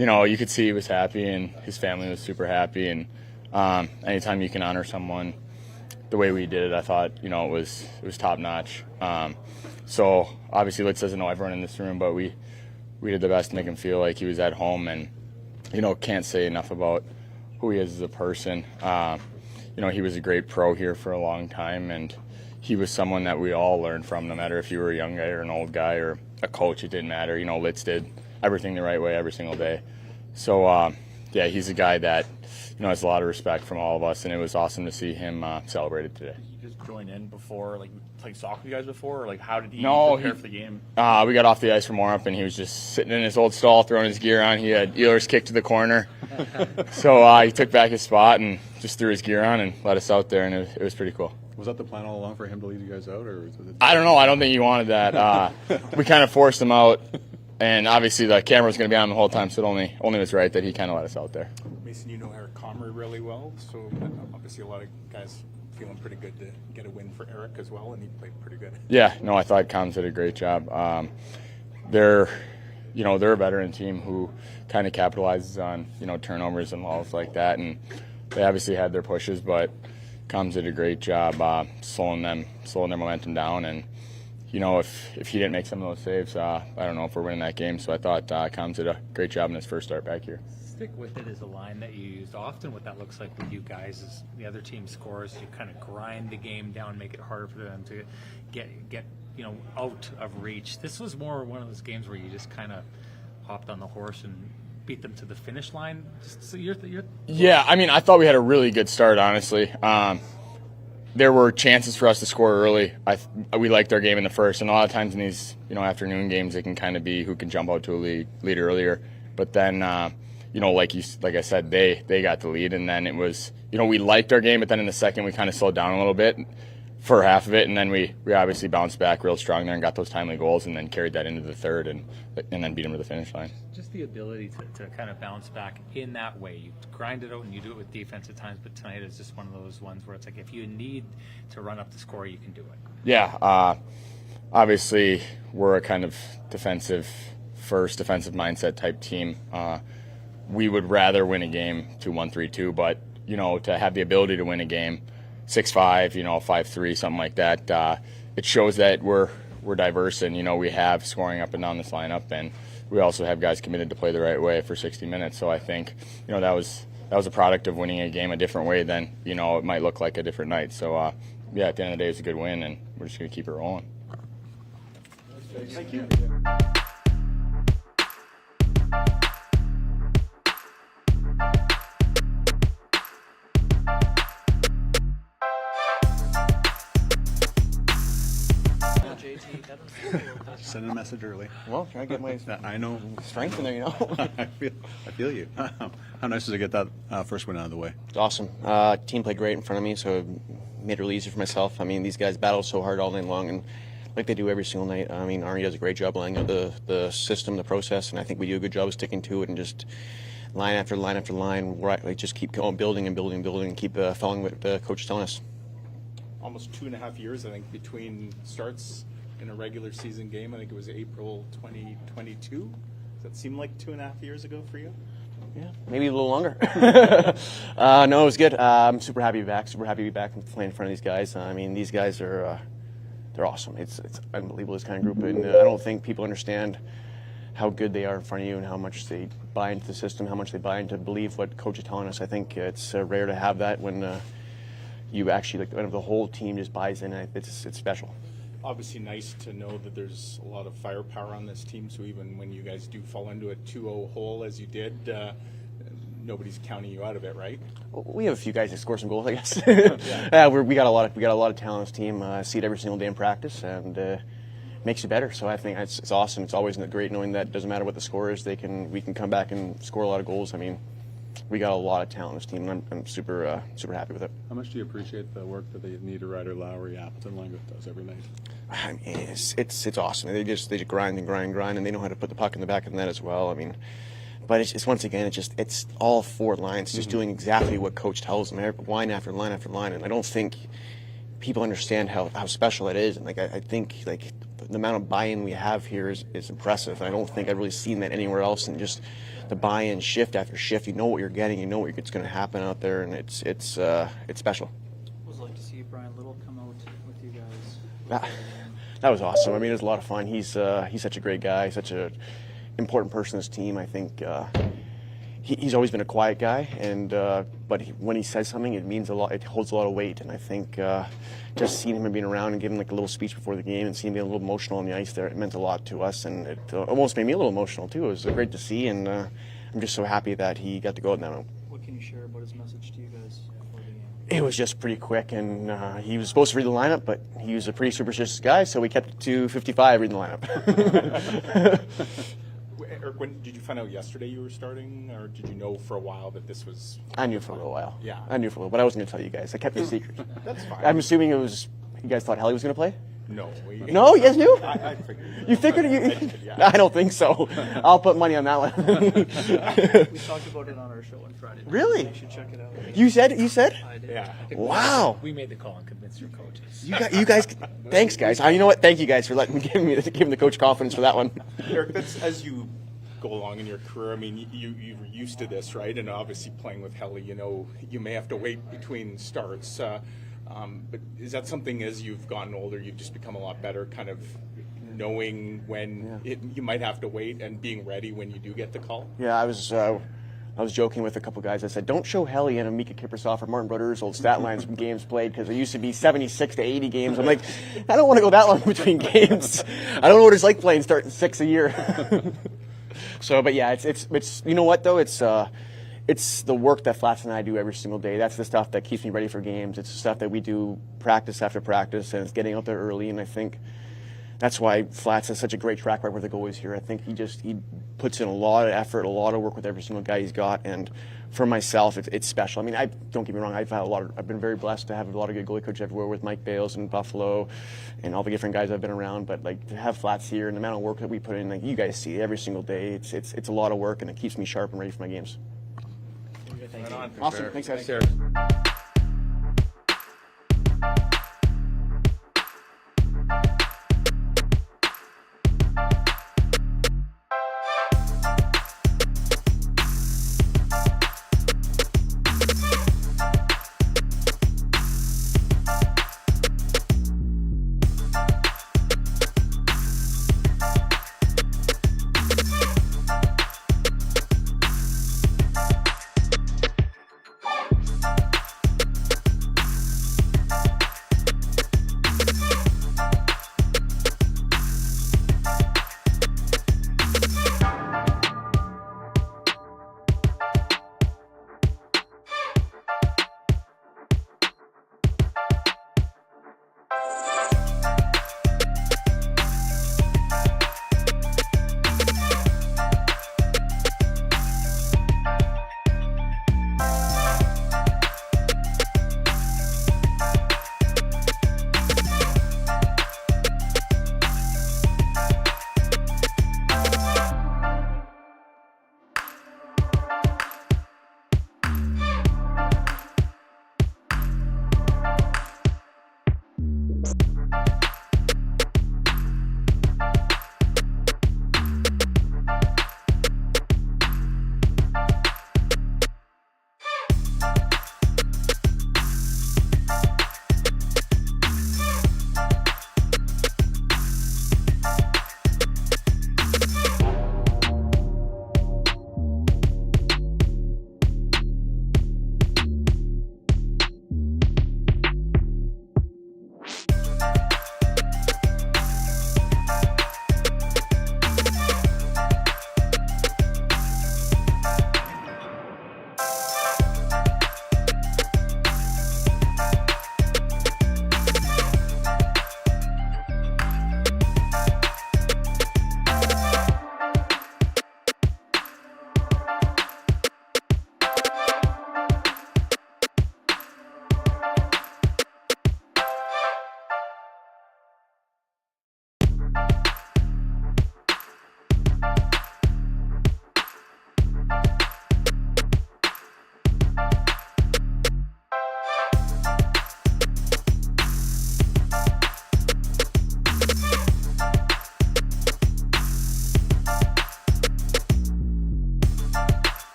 you could see he was happy and his family was super happy. And anytime you can honor someone the way we did it, I thought, it was top notch. So obviously Litz doesn't know everyone in this room, but we did the best to make him feel like he was at home. And, can't say enough about who he is as a person. He was a great pro here for a long time, and he was someone that we all learned from, no matter if you were a young guy or an old guy or a coach, it didn't matter. Litz did everything the right way every single day. So, he's a guy that, has a lot of respect from all of us, and it was awesome to see him celebrated today. Did you just join in before, playing soccer with you guys before, or how did he prepare for the game? We got off the ice from warm-up, and he was just sitting in his old stall throwing his gear on. He had Ehlers kicked to the corner. So he took back his spot and just threw his gear on and let us out there, and it was pretty cool. Was that the plan all along for him to lead you guys out? Or was it... I don't know. I don't think he wanted that. We kind of forced him out, and obviously the camera was going to be on the whole time, so it only was right that he kind of let us out there. Mason, you know Eric Comrie really well, so obviously a lot of guys feeling pretty good to get a win for Eric as well, and he played pretty good. Yeah, no, I thought Coms did a great job. They're a veteran team who kind of capitalizes on, turnovers and lulls like that, and they obviously had their pushes, but Coms did a great job slowing their momentum down. And, if he didn't make some of those saves, I don't know if we're winning that game. So I thought Coms did a great job in his first start back here. Stick with it is a line that you used often. What that looks like with you guys is the other team scores, you kind of grind the game down, make it harder for them to get out of reach. This was more one of those games where you just kind of hopped on the horse and beat them to the finish line. Yeah, I thought we had a really good start, honestly. There were chances for us to score early. We liked our game in the first, and a lot of times in these afternoon games, it can kind of be who can jump out to a lead earlier. But then, like I said, they got the lead, and then it was we liked our game, but then in the second we kind of slowed down a little bit for half of it, and then we obviously bounced back real strong there and got those timely goals, and then carried that into the third, and then beat them to the finish line. Just the ability to kind of bounce back in that way. You grind it out and you do it with defense at times, but tonight is just one of those ones where it's like if you need to run up the score, you can do it. Yeah, obviously we're a kind of defensive mindset type team. We would rather win a game 2-1, 3-2, but to have the ability to win a game 6-5, 5-3, something like that, it shows that we're diverse, and we have scoring up and down this lineup, and we also have guys committed to play the right way for 60 minutes. So I think that was a product of winning a game a different way than it might look like a different night. So at the end of the day, it's a good win, and we're just going to keep it rolling. Thank you. Send a message early. Well, trying to get my I know strength in there, I feel you. How nice is it to get that first win out of the way? It's awesome. Team played great in front of me, so it made it really easy for myself. These guys battle so hard all night long, and like they do every single night. Arnie does a great job laying out the system, the process, and I think we do a good job of sticking to it and just line after line after line, just keep going, building and building and building, and keep following what the coach is telling us. Almost 2.5 years, I think, between starts in a regular season game. I think it was April 2022. Does that seem like 2.5 years ago for you? Yeah, maybe a little longer. No, it was good. I'm super happy to be back. Super happy to be back and playing in front of these guys. These guys are they're awesome. It's unbelievable, this kind of group, and I don't think people understand how good they are in front of you and how much they buy into the system, how much they buy into believe what coach is telling us. I think it's rare to have that when you actually when the whole team just buys in. It's special. Obviously nice to know that there's a lot of firepower on this team, so even when you guys do fall into a 2-0 hole as you did, nobody's counting you out of it, right? We have a few guys that score some goals, I guess. Yeah. We got a lot of talent on this team. See it every single day in practice, and makes you better. So I think it's awesome. It's always great knowing that it doesn't matter what the score is, we can come back and score a lot of goals. We got a lot of talent on this team, and I'm super happy with it. How much do you appreciate the work that the Niederreiter, Lowry, Appleton, Langford does every night? It's awesome. They just grind and grind and grind, and they know how to put the puck in the back of the net as well. But it's once again, it's all four lines, just doing exactly what coach tells them, line after line after line. And I don't think people understand how special it is. And I think the amount of buy-in we have here is impressive. I don't think I've really seen that anywhere else, and just the buy-in shift after shift. You know what you're getting. You know what's going to happen out there, and it's special. What was it like to see Brian Little come out with you guys? That was awesome. I mean, it was a lot of fun. He's such a great guy, such an important person in his team. I think he's always been a quiet guy, and but when he says something, it means a lot. It holds a lot of weight, and I think just seeing him and being around and giving like a little speech before the game and seeing him be a little emotional on the ice there, it meant a lot to us, and it almost made me a little emotional too. It was great to see, and I'm just so happy that he got to go in that moment. What can you share about his message to you guys before the game? It was just pretty quick, and he was supposed to read the lineup, but he was a pretty superstitious guy, so we kept it to 55 reading the lineup. Eric, when did you find out yesterday you were starting, or did you know for a while that this was? I knew for a little while. Yeah. I knew for a little, but I wasn't going to tell you guys. I kept it a secret. That's fine. I'm assuming it was, you guys thought Helly was going to play? No. No, you guys knew? I figured. You figured it? Yeah. I don't think so. I'll put money on that one. We talked about it on our show on Friday. Really? You should check it out. You said? I did. Yeah. Wow. We made the call and convinced your coaches. You guys, thanks guys. You know what? Thank you guys for giving the coach confidence for that one. Eric, that's as you go along in your career. I mean, you're used to this, right? And obviously playing with Helly, you know, you may have to wait between starts. But is that something as you've gotten older, you've just become a lot better, kind of knowing when you might have to wait and being ready when you do get the call? Yeah, I was joking with a couple guys. I said, don't show Helly and Mika Kiprusoff or Martin Brodeurs old stat lines from games played, because there used to be 76 to 80 games. I'm like, I don't want to go that long between games. I don't know what it's like playing starting 6 a year. So, but yeah, it's you know what though, it's the work that Flats and I do every single day. That's the stuff that keeps me ready for games. It's the stuff that we do practice after practice, and it's getting out there early. And I think that's why Flats has such a great track record with the goalies here. I think he puts in a lot of effort, a lot of work with every single guy he's got. And for myself, it's special. I mean, don't get me wrong. I've been very blessed to have a lot of good goalie coaches everywhere, with Mike Bales and Buffalo, and all the different guys I've been around. But like to have Flats here and the amount of work that we put in, like you guys see every single day, it's a lot of work, and it keeps me sharp and ready for my games. Right on, for Awesome. sure. Thanks, guys. Eric.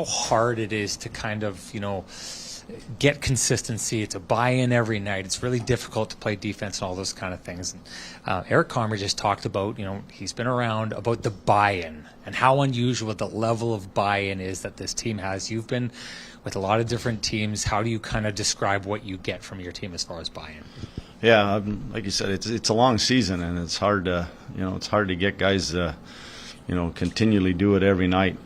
how hard it is to kind of, get consistency, to buy in every night. It's really difficult to play defense and all those kind of things. And, Eric Comrie just talked about, he's been around, about the buy-in and how unusual the level of buy-in is that this team has. You've been with a lot of different teams. How do you kind of describe what you get from your team as far as buy-in? Yeah, like you said, it's a long season, and it's hard to get guys to continually do it every night.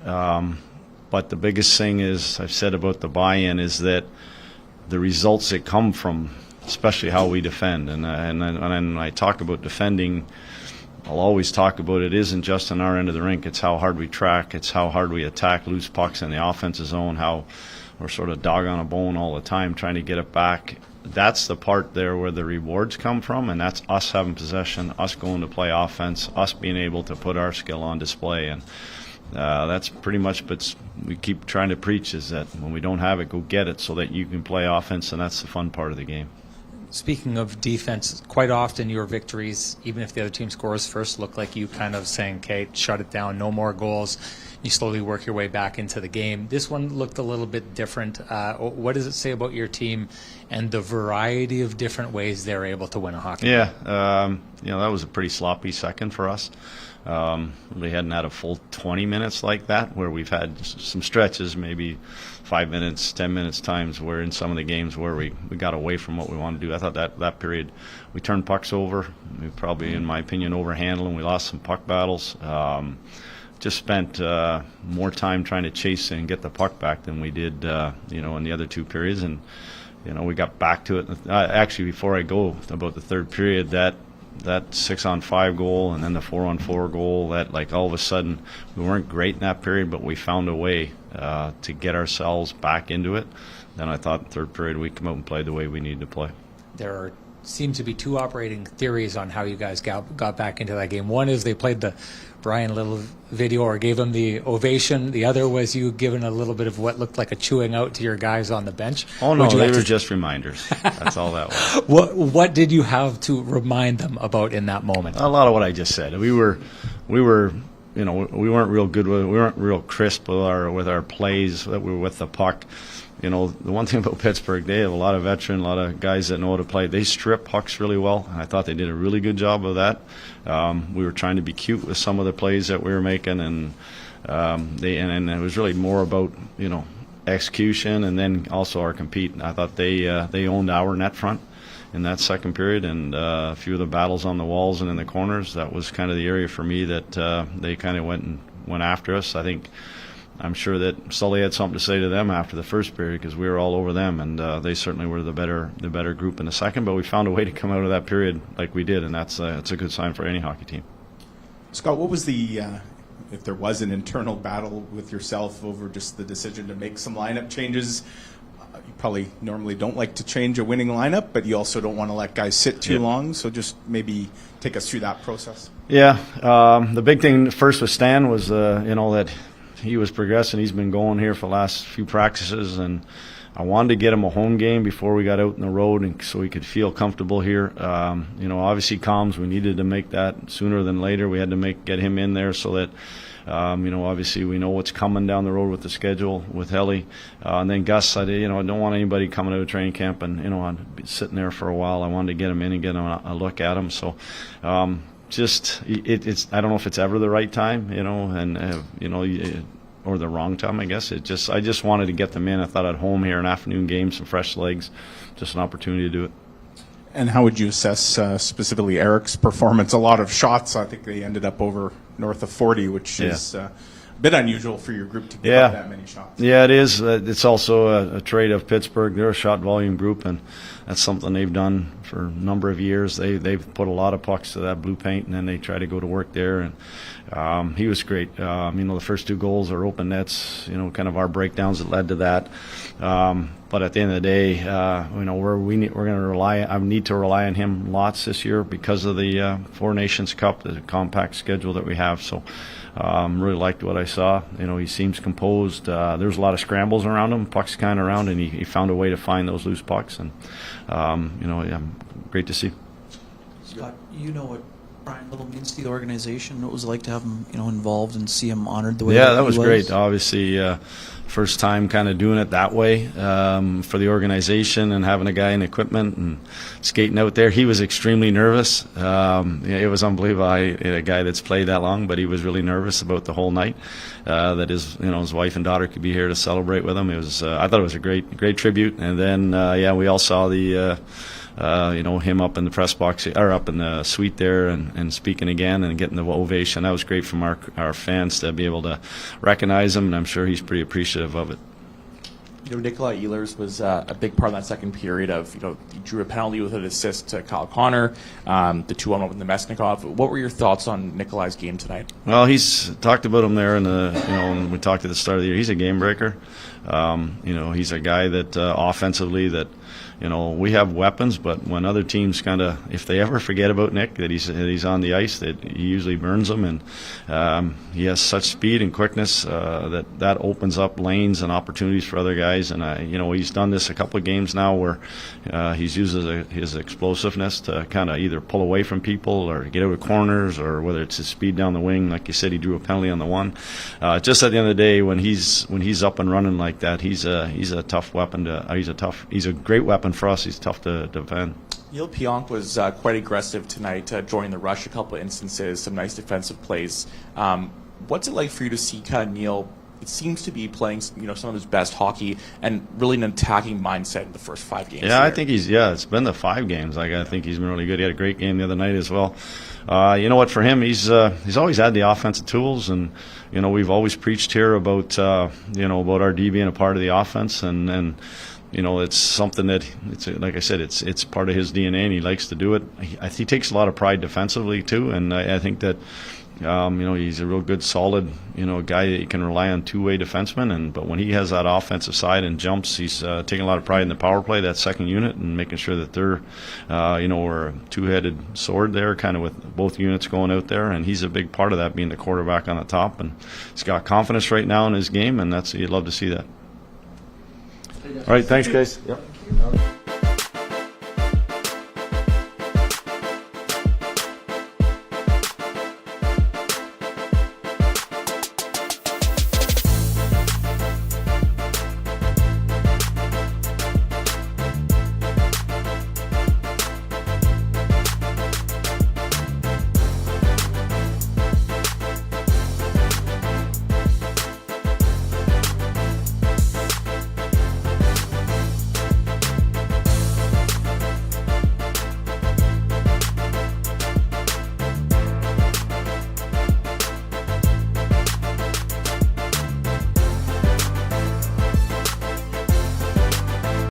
But the biggest thing is, I've said about the buy-in, is that the results that come from, especially how we defend. And I talk about defending, I'll always talk about it isn't just on our end of the rink. It's how hard we track. It's how hard we attack loose pucks in the offensive zone, how we're sort of dog on a bone all the time trying to get it back. That's the part there where the rewards come from, and that's us having possession, us going to play offense, us being able to put our skill on display. And that's pretty much what we keep trying to preach, is that when we don't have it, go get it so that you can play offense, and that's the fun part of the game. Speaking of defense, quite often your victories, even if the other team scores first, look like you kind of saying, okay, shut it down, no more goals. You slowly work your way back into the game. This one looked a little bit different. What does it say about your team and the variety of different ways they're able to win a hockey game? Yeah, that was a pretty sloppy second for us. We hadn't had a full 20 minutes like that, where we've had some stretches, maybe 5 minutes, 10 minutes times, where in some of the games where we got away from what we wanted to do. I thought that period we turned pucks over. We probably, in my opinion, overhandled, and we lost some puck battles. Just spent more time trying to chase and get the puck back than we did, in the other two periods. And, we got back to it. Actually, before I go about the third period, that 6-on-5 goal and then the 4-on-4 goal, that like all of a sudden we weren't great in that period, but we found a way to get ourselves back into it. Then I thought third period we come out and played the way we needed to play. There seem to be two operating theories on how you guys got back into that game. One is they played the Brian Little video or gave him the ovation. The other was you giving a little bit of what looked like a chewing out to your guys on the bench. Oh, no, they were just reminders. That's all that was. What did you have to remind them about in that moment? A lot of what I just said. We weren't real good we weren't real crisp with our plays that we were with the puck. The one thing about Pittsburgh, they have a lot of veteran, a lot of guys that know how to play. They strip pucks really well, and I thought they did a really good job of that. We were trying to be cute with some of the plays that we were making, and it was really more about execution and then also our compete. I thought they owned our net front in that second period, and a few of the battles on the walls and in the corners. That was kind of the area for me that they kind of went after us. I'm sure that Sully had something to say to them after the first period, because we were all over them, and they certainly were the better group in the second. But we found a way to come out of that period like we did, and that's a good sign for any hockey team. Scott, what was the if there was an internal battle with yourself over just the decision to make some lineup changes? You probably normally don't like to change a winning lineup, but you also don't want to let guys sit too long. So just maybe take us through that process. Yeah, the big thing first with Stan was that he was progressing. He's been going here for the last few practices, and I wanted to get him a home game before we got out on the road, and so he could feel comfortable here. Obviously comms, we needed to make that sooner than later. We had to get him in there so that obviously we know what's coming down the road with the schedule with Helly. And then Gus, I don't want anybody coming out of training camp and sitting there for a while. I wanted to get him in and get a look at him. So it's I don't know if it's ever the right time, or the wrong time, I guess. I just wanted to get them in. I thought at home here, an afternoon game, some fresh legs, just an opportunity to do it. And how would you assess specifically Eric's performance? A lot of shots. I think they ended up over north of 40, which is a bit unusual for your group to give up that many shots. Yeah, it is. It's also a trait of Pittsburgh. They're a shot volume group, and that's something they've done for a number of years. They've put a lot of pucks to that blue paint, and then they try to go to work there. And he was great. The first two goals are open nets. Kind of our breakdowns that led to that. But at the end of the day, we're going to rely. I need to rely on him lots this year because of the Four Nations Cup, the compact schedule that we have. So. Really liked what I saw. He seems composed. There's a lot of scrambles around him, pucks kind of around, and he found a way to find those loose pucks. And great to see. Scott, you know what Brian Little means to the organization. What was it like to have him, involved and see him honored the way? Yeah, that that he was great. Obviously, first time kind of doing it that way for the organization and having a guy in equipment and skating out there. He was extremely nervous. It was unbelievable. A guy that's played that long, but he was really nervous about the whole night. That his wife and daughter could be here to celebrate with him. It was. I thought it was a great tribute. And then we all saw the. Him up in the press box or up in the suite there and speaking again and getting the ovation. That was great from our fans to be able to recognize him, and I'm sure he's pretty appreciative of it. Nikolai Ehlers was a big part of that second period of, he drew a penalty with an assist to Kyle Connor, the 2-1 with Nemesnikov. What were your thoughts on Nikolai's game tonight? Well, he's talked about him there when we talked at the start of the year. He's a game breaker. He's a guy that offensively that, we have weapons, but when other teams if they ever forget about Nick, that he's on the ice, that he usually burns them, and he has such speed and quickness that opens up lanes and opportunities for other guys. And he's done this a couple of games now where he's used his explosiveness to kind of either pull away from people or get out of corners, or whether it's his speed down the wing. Like you said, he drew a penalty on the one. Just at the end of the day, when he's up and running like that, he's a tough weapon. He's a great weapon for us. He's tough to defend. Neil Pionk was quite aggressive tonight, joining the rush a couple of instances, some nice defensive plays. What's it like for you to see kind of Neil? It seems to be playing, some of his best hockey and really an attacking mindset in the first 5 games. Yeah, I think it's been the 5 games. I think he's been really good. He had a great game the other night as well. You know what? For him, he's always had the offensive tools, and we've always preached here about about our D being a part of the offense, and it's something that like I said, it's part of his DNA, and he likes to do it. He takes a lot of pride defensively too, and I think that he's a real good, solid guy that you can rely on, two-way defenseman. But when he has that offensive side and jumps, he's taking a lot of pride in the power play, that second unit, and making sure that they're we're a two-headed sword there, kind of with both units going out there. And he's a big part of that, being the quarterback on the top. And he's got confidence right now in his game, and you'd love to see that. All right, thanks, guys. Yep.